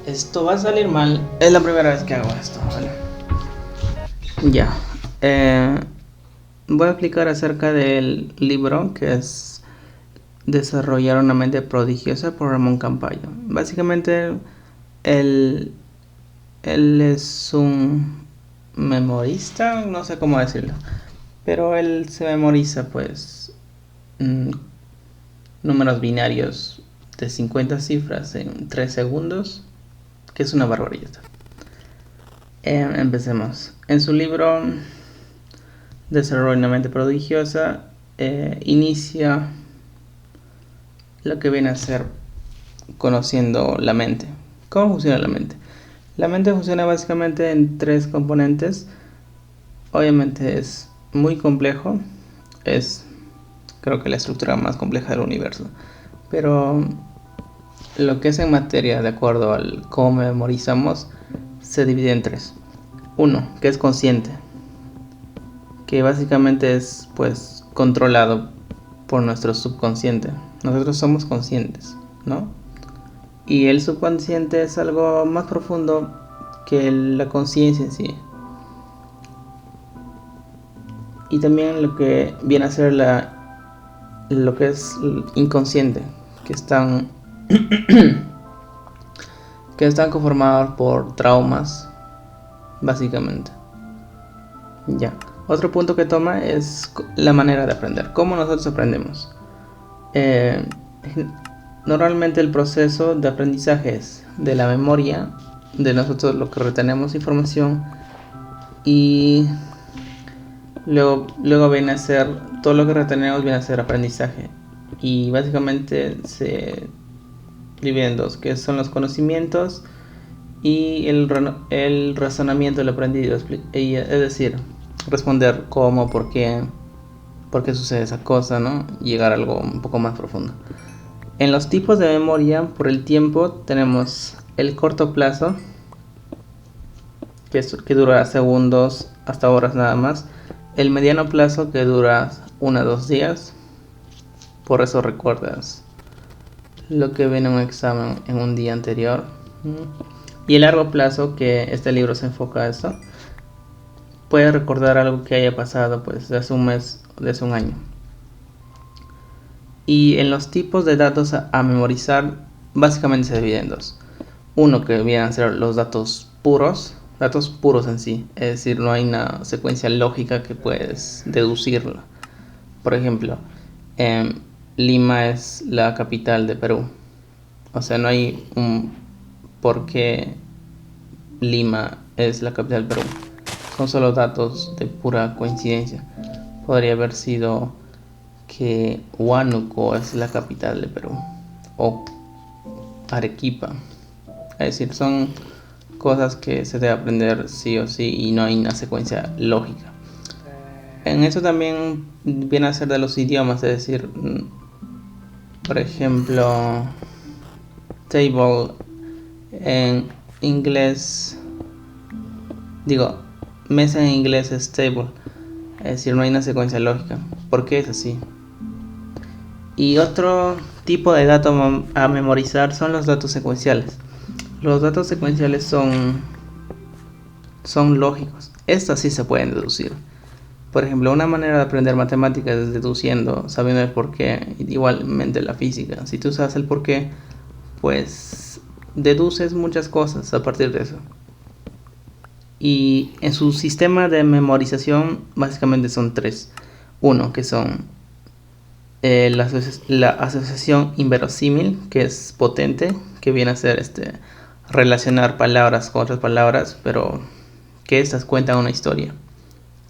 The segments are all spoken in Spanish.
Esto va a salir mal. Es la primera vez que hago esto, ¿vale? Ya. Eh, Voy a explicar acerca del libro que es Desarrollar una mente prodigiosa por Ramón Campayo. Básicamente, él, él es un memorista, no sé cómo decirlo, pero él se memoriza, pues, mm, números binarios de 50 cifras en 3 segundos, que es una barbaridad. Empecemos. En su libro Desarrollo una mente prodigiosa, inicia lo que viene a ser conociendo la mente. ¿Cómo funciona la mente? La mente funciona básicamente en 3 componentes. Obviamente es muy complejo, es creo que la estructura más compleja del universo, pero lo que es en materia, de acuerdo al cómo memorizamos, se divide en 3. Uno, que es consciente, que básicamente es pues controlado por nuestro subconsciente. Nosotros somos conscientes, ¿no? Y el subconsciente es algo más profundo que la conciencia en sí. Y también lo que viene a ser lo que es inconsciente, que están que están conformados por traumas, básicamente. Ya. Otro punto que toma es la manera de aprender, cómo nosotros aprendemos. Eh, Normalmente el proceso de aprendizaje es de la memoria, de nosotros lo que retenemos información, y luego viene a ser, todo lo que retenemos viene a ser aprendizaje. Y básicamente se divide en dos, que son los conocimientos y el razonamiento del aprendido. Es decir, responder cómo, por qué sucede esa cosa, ¿no? Llegar a algo un poco más profundo. En los tipos de memoria, por el tiempo, tenemos el corto plazo, que dura segundos hasta horas nada más. El mediano plazo, que dura 1 a 2 días. Por eso recuerdas lo que viene en un examen en un día anterior. Y el largo plazo, que este libro se enfoca a eso. Puedes recordar algo que haya pasado pues de hace un mes o de hace un año. Y en los tipos de datos a memorizar, básicamente se dividen en dos. Uno, que vienen a ser los datos puros en sí, es decir, no hay una secuencia lógica que puedes deducirlo. Por ejemplo, Lima es la capital de Perú. O sea, no hay un por qué Lima es la capital de Perú. Son solo datos de pura coincidencia. Podría haber sido que Huánuco es la capital de Perú o Arequipa. Es decir, son cosas que se debe aprender sí o sí y no hay una secuencia lógica. En eso también viene a ser de los idiomas, es decir, por ejemplo, table en inglés, digo, mesa en inglés es table, es decir, no hay una secuencia lógica. ¿Por qué es así? Y otro tipo de dato a memorizar son los datos secuenciales. Los datos secuenciales son lógicos. Estos sí se pueden deducir. Por ejemplo, una manera de aprender matemáticas es deduciendo, sabiendo el porqué. Igualmente la física. Si tú sabes el porqué, pues deduces muchas cosas a partir de eso. Y en su sistema de memorización básicamente son 3. Uno, que son la asociación inverosímil, que es potente, que viene a ser relacionar palabras con otras palabras, pero que estas cuentan una historia,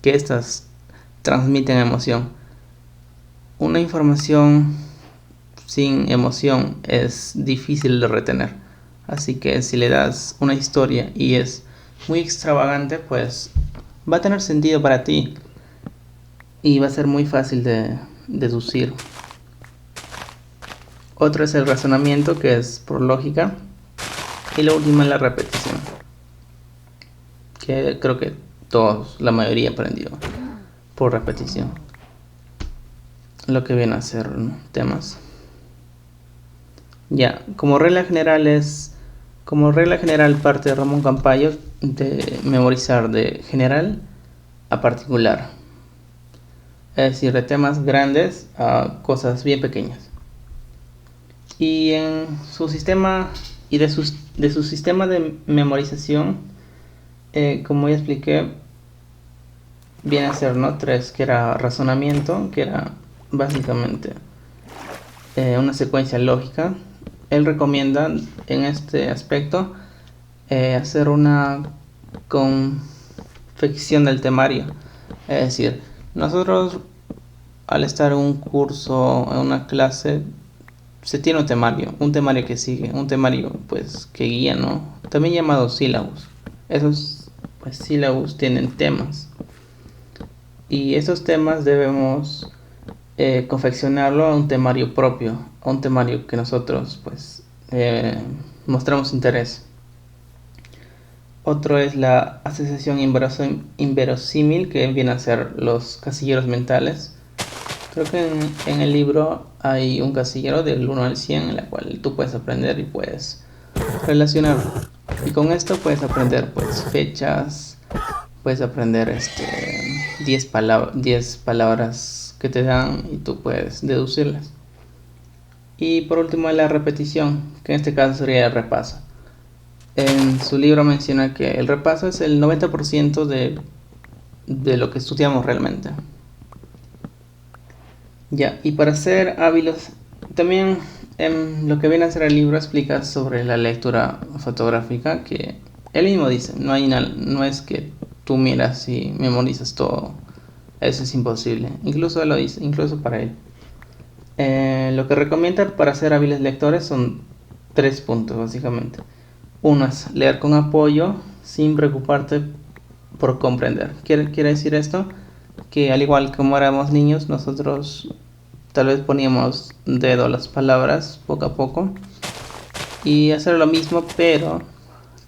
que estas transmiten emoción. Una información sin emoción es difícil de retener, así que si le das una historia y es muy extravagante, pues va a tener sentido para ti y va a ser muy fácil de deducir. Otro es el razonamiento, que es por lógica. Y la última es la repetición, que creo que todos, la mayoría aprendió por repetición. Lo que viene a ser, ¿no?, temas. Ya, como regla general es Como regla general parte Ramón Campayo de memorizar de general a particular, es decir, de temas grandes a cosas bien pequeñas. Y en su sistema y de su sistema de memorización, como ya expliqué, viene a ser, ¿no? Tres, que era razonamiento, que era básicamente una secuencia lógica. Él recomienda en este aspecto hacer una confección del temario. Es decir, nosotros al estar en un curso, en una clase, se tiene un temario que sigue, un temario pues que guía, ¿no? También llamado sílabus. Esos pues sílabus tienen temas y esos temas debemos confeccionarlo a un temario propio, a un temario que nosotros pues mostramos interés. Otro es la asociación inverosímil, que viene a ser los casilleros mentales. Creo que en el libro hay un casillero del 1 al 100 en la cual tú puedes aprender y puedes relacionar. Y con esto puedes aprender pues fechas, puedes aprender 10 palabras que te dan y tú puedes deducirlas. Y por último la repetición, que en este caso sería el repaso. En su libro menciona que el repaso es el 90% de lo que estudiamos realmente. Ya, y para ser hábiles, también en lo que viene a ser el libro explica sobre la lectura fotográfica, que él mismo dice, no es que tú miras y memorizas todo, eso es imposible, incluso él lo dice, incluso para él. Lo que recomienda para ser hábiles lectores son 3 puntos básicamente. Uno es leer con apoyo sin preocuparte por comprender. ¿Quiere decir esto? Que al igual que como éramos niños, nosotros tal vez poníamos dedo a las palabras poco a poco y hacer lo mismo, pero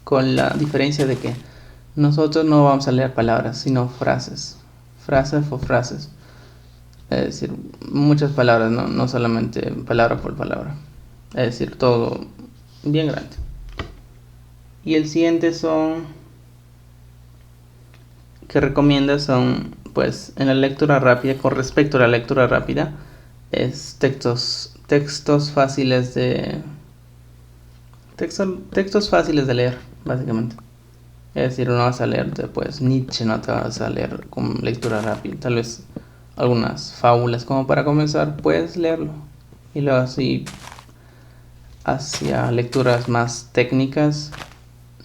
con la diferencia de que nosotros no vamos a leer palabras, sino frases o frases. Es decir, muchas palabras, no solamente palabra por palabra. Es decir, todo bien grande. Y el siguiente que recomienda son, pues, en la lectura rápida, con respecto a la lectura rápida, es textos fáciles de leer, básicamente. Es decir, no vas a leerte pues Nietzsche, no te vas a leer con lectura rápida, tal vez algunas fábulas como para comenzar, puedes leerlo y luego así hacia lecturas más técnicas,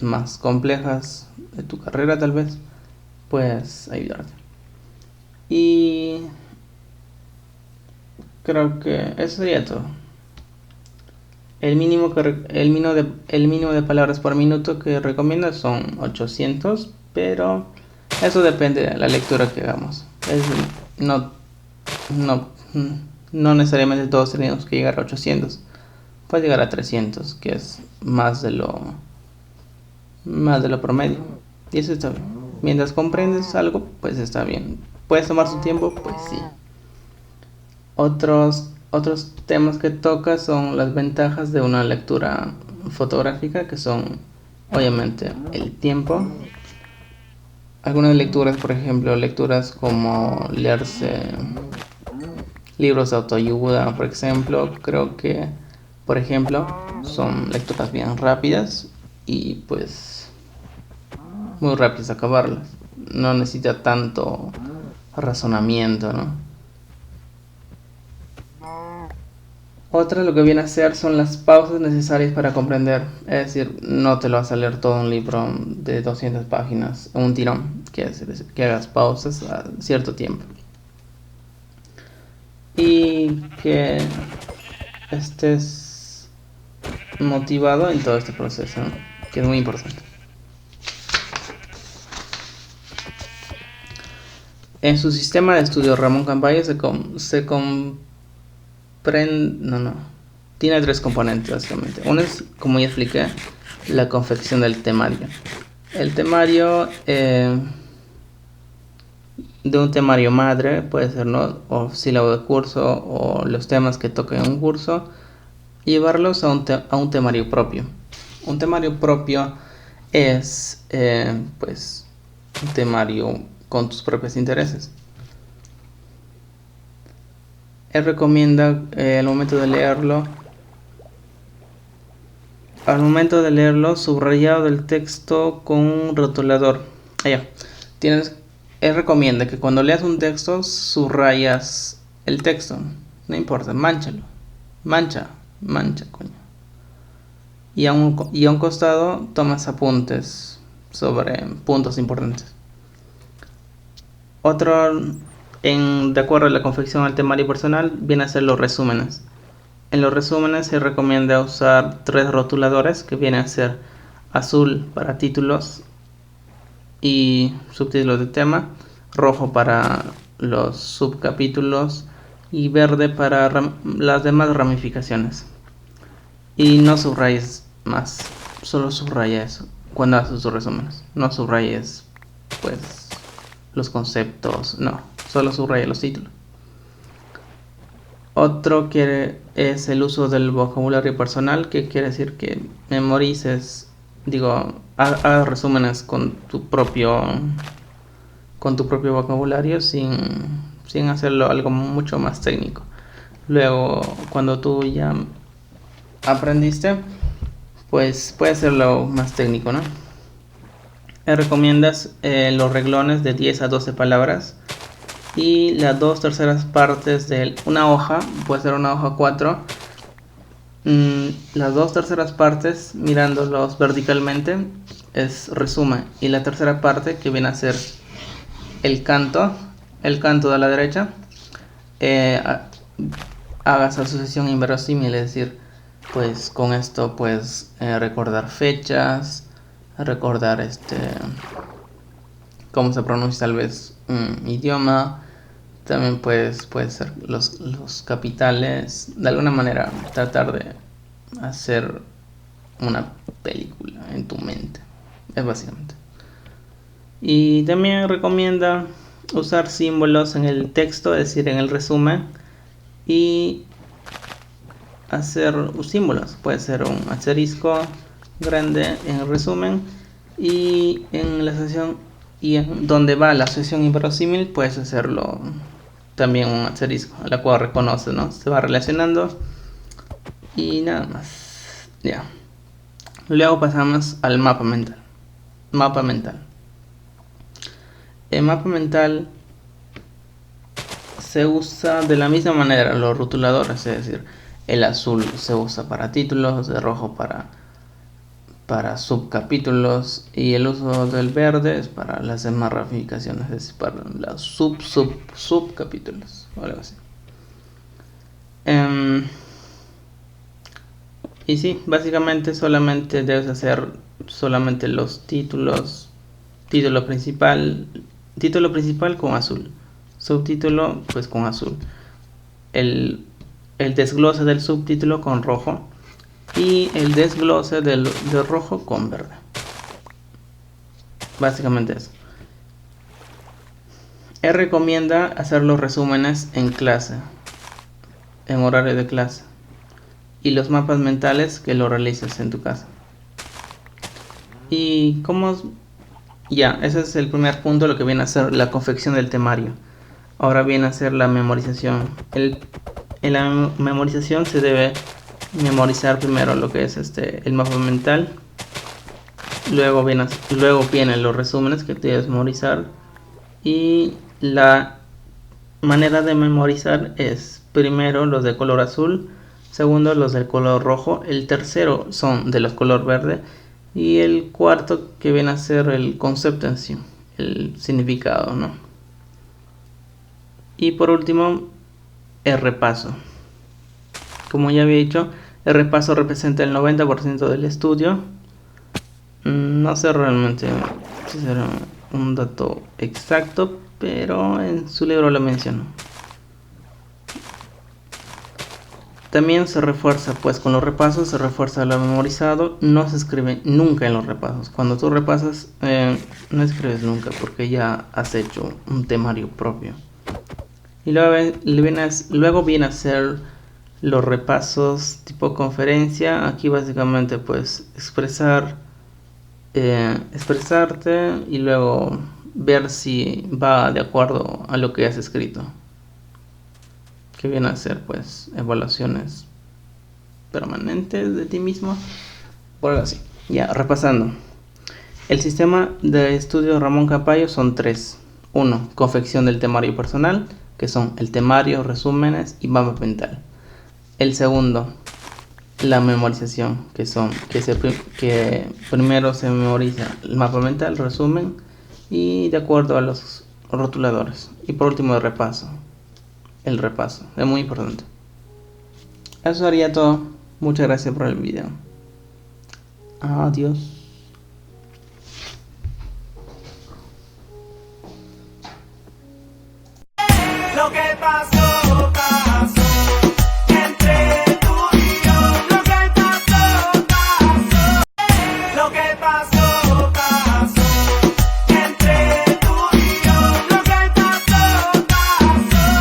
más complejas de tu carrera tal vez, puedes ayudarte. Y creo que eso sería todo. El mínimo de palabras por minuto que recomienda son 800, pero eso depende de la lectura que hagamos. No necesariamente todos tenemos que llegar a 800. Puede llegar a 300, que es más de lo promedio. Y eso está bien. Mientras comprendes algo, pues está bien. ¿Puedes tomar su tiempo? Pues sí. Otros temas que toca son las ventajas de una lectura fotográfica, que son obviamente el tiempo. Algunas lecturas, por ejemplo, lecturas como leerse libros de autoayuda, por ejemplo, creo que, por ejemplo, son lecturas bien rápidas y pues muy rápidas a acabarlas. No necesita tanto razonamiento, ¿no? Otra lo que viene a hacer son las pausas necesarias para comprender. Es decir, no te lo vas a leer todo un libro de 200 páginas en un tirón. Quiere decir que hagas pausas a cierto tiempo. Y que estés motivado en todo este proceso, ¿no? Que es muy importante. En su sistema de estudio, Ramón Campayo tiene 3 componentes básicamente. Uno es, como ya expliqué, la confección del temario. El temario de un temario madre puede ser, ¿no? O sílabo de curso o los temas que toquen en un curso, y llevarlos a un temario propio. Un temario propio es pues un temario con tus propios intereses. Él recomienda al momento de leerlo, subrayado del texto con un rotulador. Él recomienda que cuando leas un texto subrayas el texto. No importa, mancha, coño. Y a un costado tomas apuntes sobre puntos importantes. Otro, de acuerdo a la confección al temario personal, viene a ser los resúmenes. En los resúmenes se recomienda usar 3 rotuladores, que vienen a ser azul para títulos y subtítulos de tema, rojo para los subcapítulos y verde para las demás ramificaciones. Y no subrayes más, solo subraya eso cuando haces tus resúmenes. No subrayes pues los conceptos, no, solo subraya los títulos. Otro es el uso del vocabulario personal, que quiere decir que memorices, hagas resúmenes con tu propio vocabulario sin hacerlo algo mucho más técnico. Luego, cuando tú ya aprendiste, pues puedes hacerlo más técnico, ¿no? Recomiendas los reglones de 10 a 12 palabras y las 2/3 partes de una hoja, puede ser una hoja 4, las 2/3 partes mirándolos verticalmente es resumen, y la tercera parte, que viene a ser el canto de la derecha, hagas asociación inverosímil, es decir, pues con esto puedes recordar fechas, recordar cómo se pronuncia tal vez un idioma. También puede ser los capitales. De alguna manera tratar de hacer una película en tu mente, es básicamente. Y también recomienda usar símbolos en el texto, es decir, en el resumen, y hacer símbolos. Puede ser un asterisco grande en el resumen, y en la sección y en donde va la asociación inverosímil puedes hacerlo también un asterisco, a la cual reconoce, ¿no? Se va relacionando y nada más. Ya. Luego pasamos al mapa mental. El mapa mental se usa de la misma manera los rotuladores, es decir, el azul se usa para títulos, el rojo para subcapítulos, y el uso del verde es para las demás ramificaciones, es decir, para los subcapítulos o algo así. Y sí, básicamente solamente debes hacer solamente los títulos. Título principal con azul, subtítulo pues con azul, el desglose del subtítulo con rojo y el desglose del rojo con verde. Básicamente eso. Él recomienda hacer los resúmenes en clase, en horario de clase, y los mapas mentales que lo realices en tu casa. Y ese es el primer punto, lo que viene a ser la confección del temario. Ahora viene a ser la memorización. En la memorización se debe memorizar primero lo que es el mapa mental. Luego vienen los resúmenes que debes memorizar. Y la manera de memorizar es primero los de color azul, segundo los del color rojo, el tercero son de los color verde, y el cuarto que viene a ser el concepto en sí, el significado, ¿no? Y por último, el repaso. Como ya había dicho, el repaso representa el 90% del estudio. No sé realmente si será un dato exacto, pero en su libro lo menciono. También se refuerza, pues con los repasos se refuerza lo memorizado. No se escribe nunca en los repasos. Cuando tú repasas, no escribes nunca, porque ya has hecho un temario propio. Y luego viene a ser los repasos tipo conferencia. Aquí básicamente pues expresarte y luego ver si va de acuerdo a lo que has escrito, que viene a ser pues evaluaciones permanentes de ti mismo, por algo así. Ya, repasando. El sistema de estudio Ramón Campayo son 3. 1. Confección del temario personal, que son el temario, resúmenes y mapa mental. El segundo, la memorización, que primero se memoriza el mapa mental, resumen y de acuerdo a los rotuladores. Y por último el repaso, es muy importante. Eso haría todo. Muchas gracias por el video. Adiós. Lo que pasó, pasó entre tú y yo. Lo que pasó, pasó. Lo que pasó.